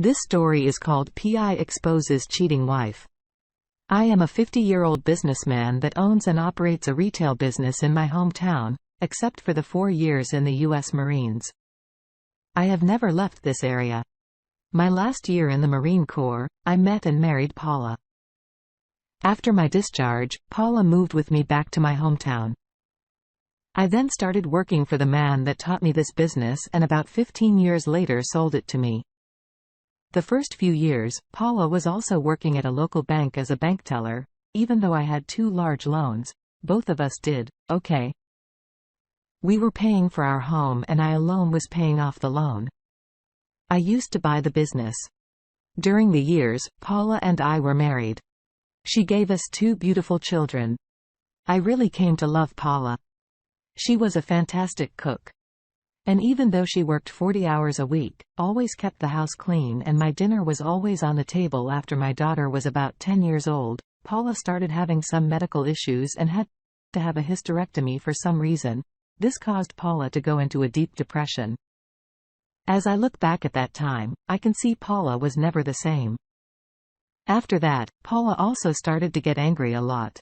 This story is called PI Exposes Cheating Wife. I am a 50-year-old businessman that owns and operates a retail business in my hometown, except for the 4 years in the U.S. Marines. I have never left this area. My last year in the Marine Corps, I met and married Paula. After my discharge, Paula moved with me back to my hometown. I then started working for the man that taught me this business and about 15 years later sold it to me. The first few years, Paula was also working at a local bank as a bank teller. Even though I had 2 large loans, both of us did okay. We were paying for our home and I alone was paying off the loan. I used to buy the business. During the years, Paula and I were married. She gave us 2 beautiful children. I really came to love Paula. She was a fantastic cook. And even though she worked 40 hours a week, always kept the house clean and my dinner was always on the table after my daughter was about 10 years old, Paula started having some medical issues and had to have a hysterectomy for some reason. This caused Paula to go into a deep depression. As I look back at that time, I can see Paula was never the same. After that, Paula also started to get angry a lot.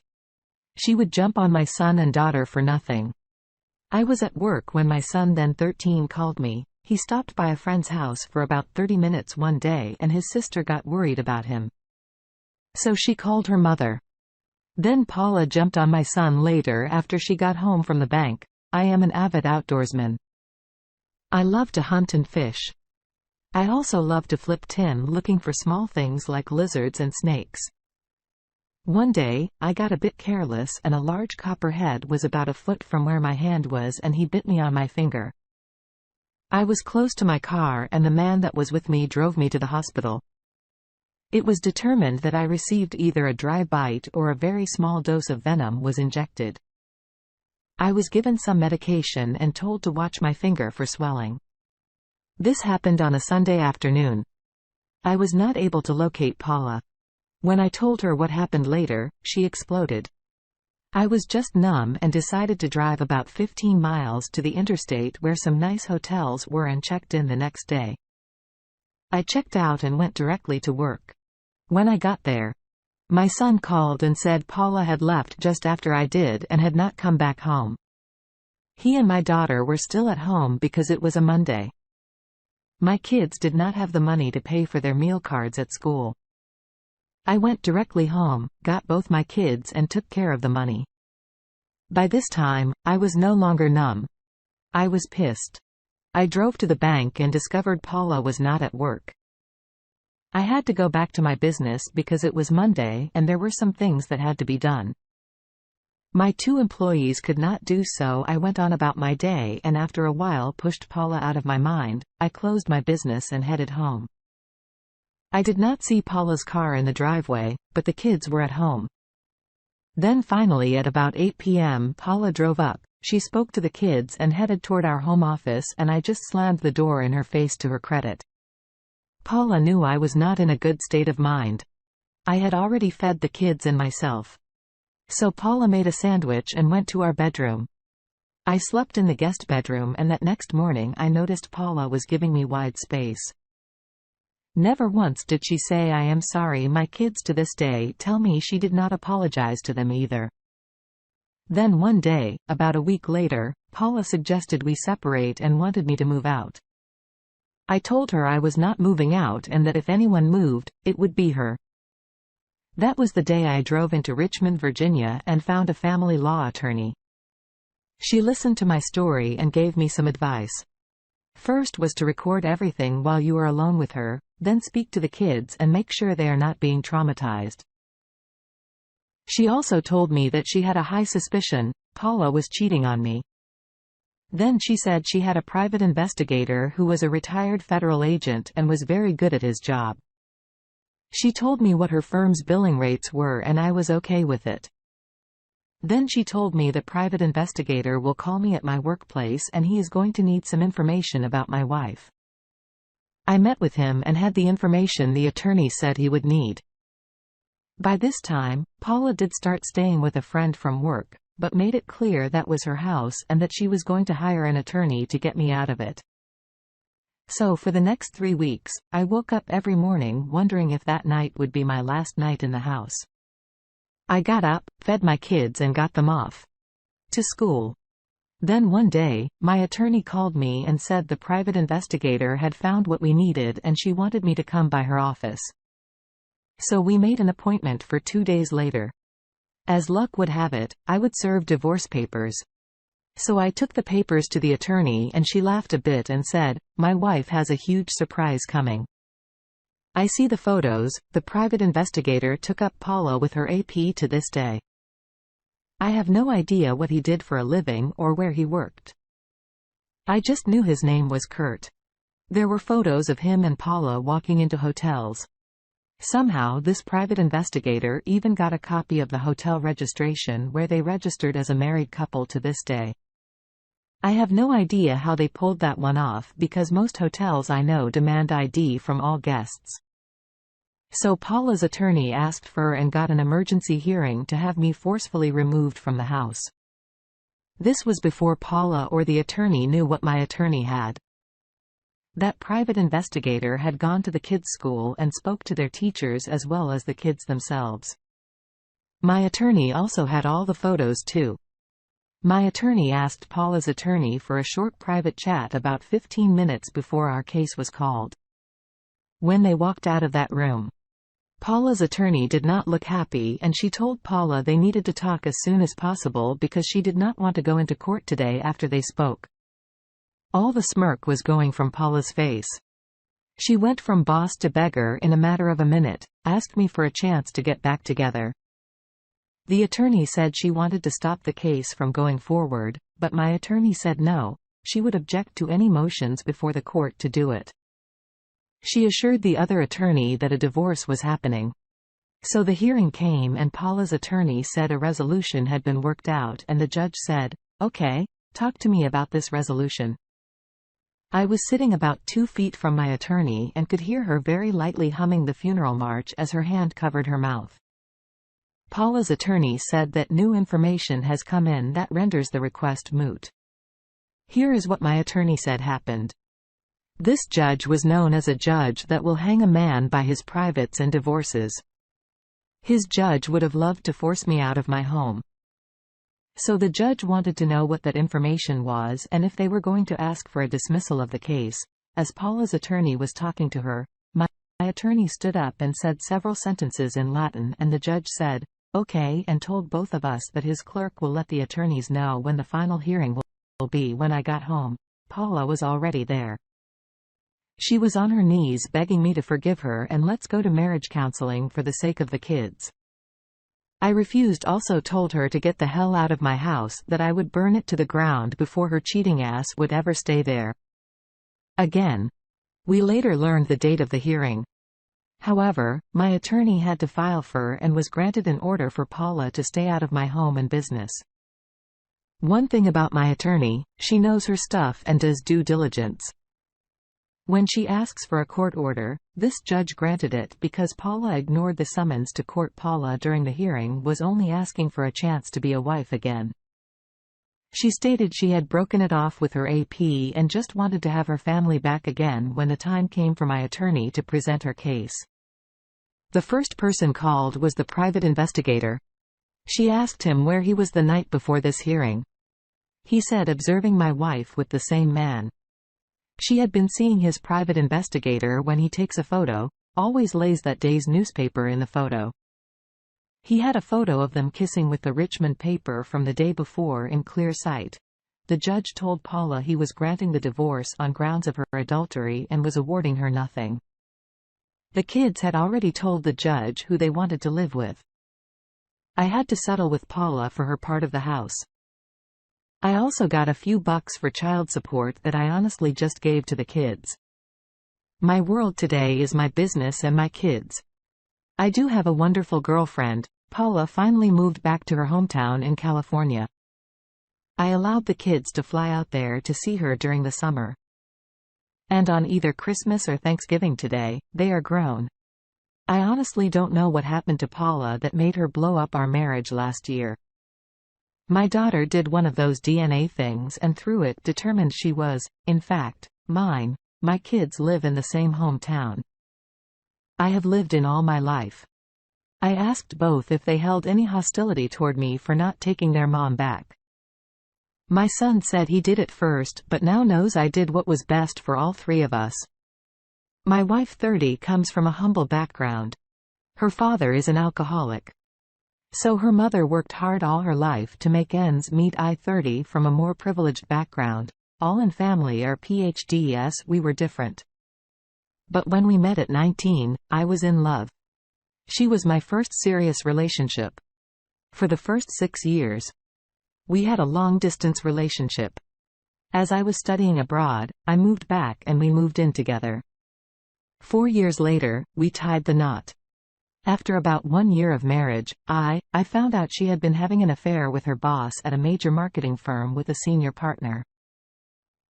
She would jump on my son and daughter for nothing. I was at work when my son, then 13, called me. He stopped by a friend's house for about 30 minutes one day and his sister got worried about him. So she called her mother. Then Paula jumped on my son later after she got home from the bank. I am an avid outdoorsman. I love to hunt and fish. I also love to flip tin looking for small things like lizards and snakes. One day, I got a bit careless and a large copperhead was about a foot from where my hand was and he bit me on my finger. I was close to my car and the man that was with me drove me to the hospital. It was determined that I received either a dry bite or a very small dose of venom was injected. I was given some medication and told to watch my finger for swelling. This happened on a Sunday afternoon. I was not able to locate Paula. When I told her what happened later, she exploded. I was just numb and decided to drive about 15 miles to the interstate where some nice hotels were and checked in the next day. I checked out and went directly to work. When I got there, my son called and said Paula had left just after I did and had not come back home. He and my daughter were still at home because it was a Monday. My kids did not have the money to pay for their meal cards at school. I went directly home, got both my kids and took care of the money. By this time, I was no longer numb. I was pissed. I drove to the bank and discovered Paula was not at work. I had to go back to my business because it was Monday and there were some things that had to be done. My 2 employees could not do so. I went on about my day and after a while pushed Paula out of my mind. I closed my business and headed home. I did not see Paula's car in the driveway, but the kids were at home. Then finally at about 8 p.m. Paula drove up. She spoke to the kids and headed toward our home office and I just slammed the door in her face to her credit. Paula knew I was not in a good state of mind. I had already fed the kids and myself. So Paula made a sandwich and went to our bedroom. I slept in the guest bedroom and that next morning I noticed Paula was giving me wide space. Never once did she say I am sorry. My kids to this day tell me she did not apologize to them either. Then one day, about a week later, Paula suggested we separate and wanted me to move out. I told her I was not moving out and that if anyone moved, it would be her. That was the day I drove into Richmond, Virginia and found a family law attorney. She listened to my story and gave me some advice. First was to record everything while you are alone with her, then speak to the kids and make sure they are not being traumatized. She also told me that she had a high suspicion Paula was cheating on me. Then she said she had a private investigator who was a retired federal agent and was very good at his job. She told me what her firm's billing rates were and I was okay with it. Then she told me the private investigator will call me at my workplace and he is going to need some information about my wife. I met with him and had the information the attorney said he would need. By this time, Paula did start staying with a friend from work, but made it clear that was her house and that she was going to hire an attorney to get me out of it. So for the next 3 weeks, I woke up every morning wondering if that night would be my last night in the house. I got up, fed my kids and got them off to school. Then one day, my attorney called me and said the private investigator had found what we needed and she wanted me to come by her office. So we made an appointment for 2 days later. As luck would have it, I would serve divorce papers. So I took the papers to the attorney and she laughed a bit and said, "My wife has a huge surprise coming." I see the photos. The private investigator took up Paula with her AP to this day. I have no idea what he did for a living or where he worked. I just knew his name was Kurt. There were photos of him and Paula walking into hotels. Somehow this private investigator even got a copy of the hotel registration where they registered as a married couple to this day. I have no idea how they pulled that one off because most hotels I know demand ID from all guests. So Paula's attorney asked for and got an emergency hearing to have me forcefully removed from the house. This was before Paula or the attorney knew what my attorney had. That private investigator had gone to the kids' school and spoke to their teachers as well as the kids themselves. My attorney also had all the photos too. My attorney asked Paula's attorney for a short private chat about 15 minutes before our case was called. When they walked out of that room, Paula's attorney did not look happy and she told Paula they needed to talk as soon as possible because she did not want to go into court today after they spoke. All the smirk was going from Paula's face. She went from boss to beggar in a matter of a minute, asked me for a chance to get back together. The attorney said she wanted to stop the case from going forward, but my attorney said no, she would object to any motions before the court to do it. She assured the other attorney that a divorce was happening. So the hearing came and Paula's attorney said a resolution had been worked out and the judge said, "Okay, talk to me about this resolution." I was sitting about 2 feet from my attorney and could hear her very lightly humming the funeral march as her hand covered her mouth. Paula's attorney said that new information has come in that renders the request moot. Here is what my attorney said happened. This judge was known as a judge that will hang a man by his privates and divorces. His judge would have loved to force me out of my home. So the judge wanted to know what that information was and if they were going to ask for a dismissal of the case. As Paula's attorney was talking to her, my attorney stood up and said several sentences in Latin and the judge said, "Okay," and told both of us that his clerk will let the attorneys know when the final hearing will be. When I got home, Paula was already there. She was on her knees begging me to forgive her and let's go to marriage counseling for the sake of the kids. I refused, also told her to get the hell out of my house, that I would burn it to the ground before her cheating ass would ever stay there again. We later learned the date of the hearing. However, my attorney had to file for and was granted an order for Paula to stay out of my home and business. One thing about my attorney, she knows her stuff and does due diligence. When she asks for a court order, this judge granted it because Paula ignored the summons to court. Paula during the hearing was only asking for a chance to be a wife again. She stated she had broken it off with her AP and just wanted to have her family back again when the time came for my attorney to present her case. The first person called was the private investigator. She asked him where he was the night before this hearing. He said observing my wife with the same man. She had been seeing his private investigator when he takes a photo, always lays that day's newspaper in the photo. He had a photo of them kissing with the Richmond paper from the day before in clear sight. The judge told Paula he was granting the divorce on grounds of her adultery and was awarding her nothing. The kids had already told the judge who they wanted to live with. I had to settle with Paula for her part of the house. I also got a few bucks for child support that I honestly just gave to the kids. My world today is my business and my kids. I do have a wonderful girlfriend. Paula finally moved back to her hometown in California. I allowed the kids to fly out there to see her during the summer. And on either Christmas or Thanksgiving today, they are grown. I honestly don't know what happened to Paula that made her blow up our marriage last year. My daughter did one of those DNA things and through it determined she was, in fact, mine. My kids live in the same hometown I have lived in all my life. I asked both if they held any hostility toward me for not taking their mom back. My son said he did at first, but now knows I did what was best for all three of us. My wife 30 comes from a humble background. Her father is an alcoholic. So her mother worked hard all her life to make ends meet. I 30 from a more privileged background. All in family are PhDs. We were different. But when we met at 19, I was in love. She was my first serious relationship. For the first 6 years, we had a long-distance relationship. As I was studying abroad, I moved back and we moved in together. 4 years later, we tied the knot. After about 1 year of marriage, I found out she had been having an affair with her boss at a major marketing firm with a senior partner.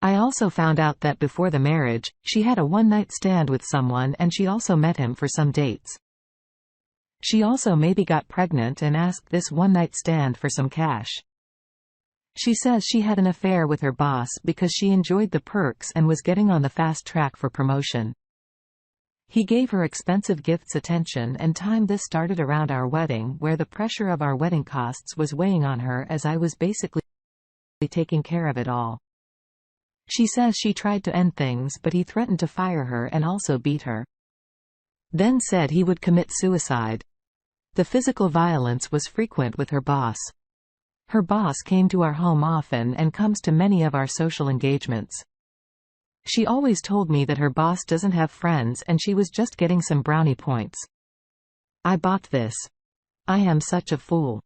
I also found out that before the marriage, she had a one-night stand with someone and she also met him for some dates. She also maybe got pregnant and asked this one-night stand for some cash. She says she had an affair with her boss because she enjoyed the perks and was getting on the fast track for promotion. He gave her expensive gifts, attention and time. This started around our wedding, where the pressure of our wedding costs was weighing on her as I was basically taking care of it all. She says she tried to end things, but he threatened to fire her and also beat her. Then said he would commit suicide. The physical violence was frequent with her boss. Her boss came to our home often and comes to many of our social engagements. She always told me that her boss doesn't have friends and she was just getting some brownie points. I bought this. I am such a fool.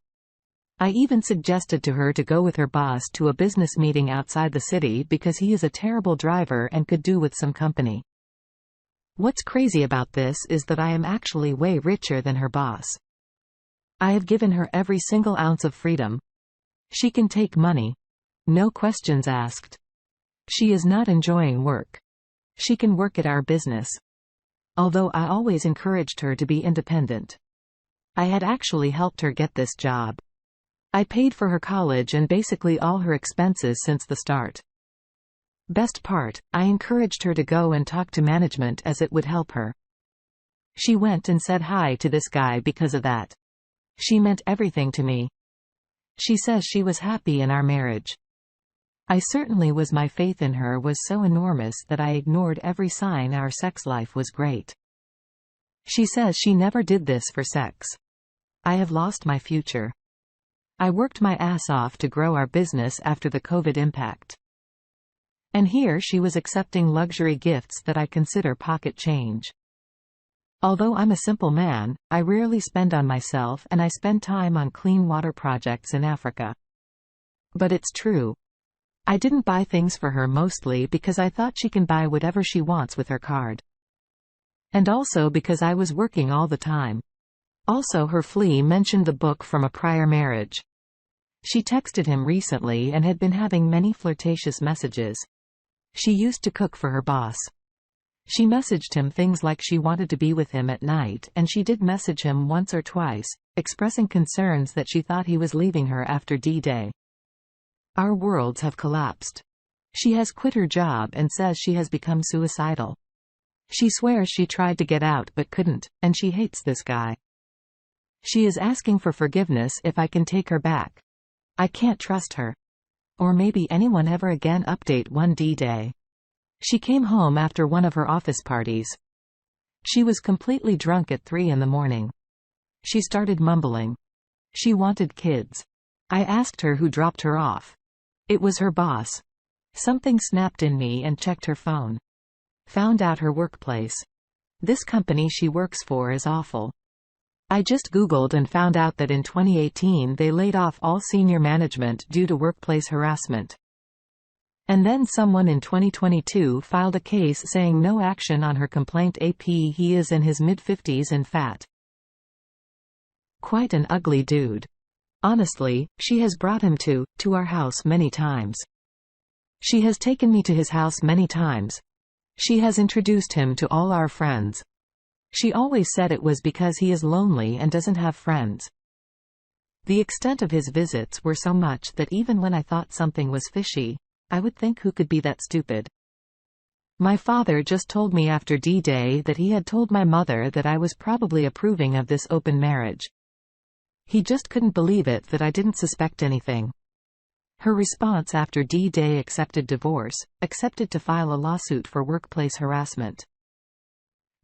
I even suggested to her to go with her boss to a business meeting outside the city because he is a terrible driver and could do with some company. What's crazy about this is that I am actually way richer than her boss. I have given her every single ounce of freedom. She can take money. No questions asked. She is not enjoying work. She can work at our business. Although I always encouraged her to be independent. I had actually helped her get this job. I paid for her college and basically all her expenses since the start. Best part, I encouraged her to go and talk to management as it would help her. She went and said hi to this guy because of that. She meant everything to me. She says she was happy in our marriage. I certainly was. My faith in her was so enormous that I ignored every sign our sex life was great. She says she never did this for sex. I have lost my future. I worked my ass off to grow our business after the COVID impact. And here she was accepting luxury gifts that I consider pocket change. Although I'm a simple man, I rarely spend on myself and I spend time on clean water projects in Africa. But it's true. I didn't buy things for her mostly because I thought she can buy whatever she wants with her card. And also because I was working all the time. Also her flea mentioned the book from a prior marriage. She texted him recently and had been having many flirtatious messages. She used to cook for her boss. She messaged him things like she wanted to be with him at night, and she did message him once or twice, expressing concerns that she thought he was leaving her after D-Day. Our worlds have collapsed. She has quit her job and says she has become suicidal. She swears she tried to get out but couldn't, and she hates this guy. She is asking for forgiveness if I can take her back. I can't trust her. Or maybe anyone ever again. Update 1 D-Day. She came home after one of her office parties. She was completely drunk at 3 in the morning. She started mumbling. She wanted kids. I asked her who dropped her off. It was her boss. Something snapped in me and checked her phone. Found out her workplace. This company she works for is awful. I just Googled and found out that in 2018 they laid off all senior management due to workplace harassment. And then someone in 2022 filed a case saying no action on her complaint. He is in his mid-50s and fat. Quite an ugly dude. Honestly, she has brought him to our house many times. She has taken me to his house many times. She has introduced him to all our friends. She always said it was because he is lonely and doesn't have friends. The extent of his visits were so much that even when I thought something was fishy, I would think who could be that stupid. My father just told me after D-Day that he had told my mother that I was probably approving of this open marriage. He just couldn't believe it that I didn't suspect anything. Her response after D-Day: accepted divorce, accepted to file a lawsuit for workplace harassment.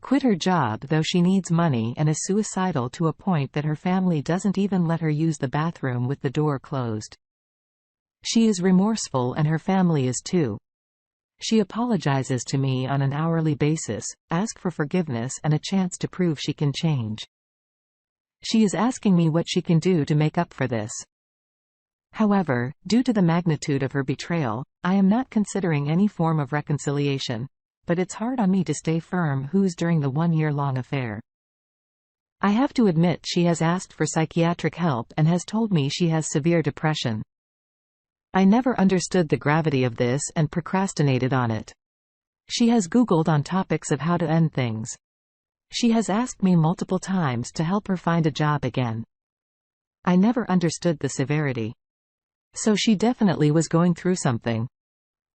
Quit her job though she needs money and is suicidal to a point that her family doesn't even let her use the bathroom with the door closed. She is remorseful and her family is too. She apologizes to me on an hourly basis, asks for forgiveness and a chance to prove she can change. She is asking me what she can do to make up for this. However, due to the magnitude of her betrayal, I am not considering any form of reconciliation, but it's hard on me to stay firm who's during the 1-year-long affair. I have to admit she has asked for psychiatric help and has told me she has severe depression. I never understood the gravity of this and procrastinated on it. She has Googled on topics of how to end things. She has asked me multiple times to help her find a job again. I never understood the severity. So she definitely was going through something.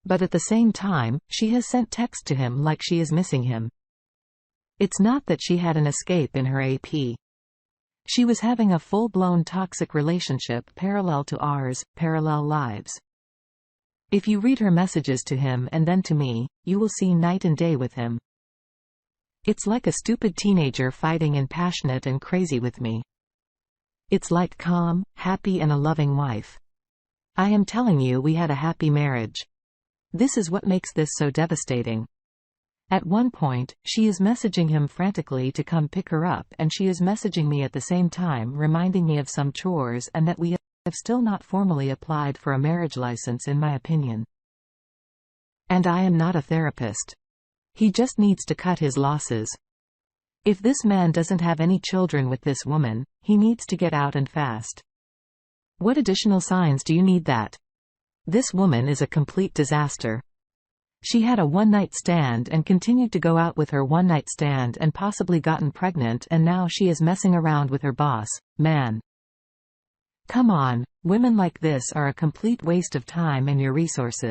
But at the same time, she has sent text to him like she is missing him. It's not that she had an escape in her AP. She was having a full-blown toxic relationship parallel to ours, parallel lives. If you read her messages to him and then to me, you will see night and day with him. It's like a stupid teenager fighting and passionate and crazy with me. It's like calm, happy and a loving wife. I am telling you, we had a happy marriage. This is what makes this so devastating. At one point, she is messaging him frantically to come pick her up, and she is messaging me at the same time reminding me of some chores and that we have still not formally applied for a marriage license in my opinion. And I am not a therapist. He just needs to cut his losses. If this man doesn't have any children with this woman, he needs to get out and fast. What additional signs do you need that? This woman is a complete disaster. She had a one-night stand and continued to go out with her one-night stand and possibly gotten pregnant, and now she is messing around with her boss, man. Come on, women like this are a complete waste of time and your resources.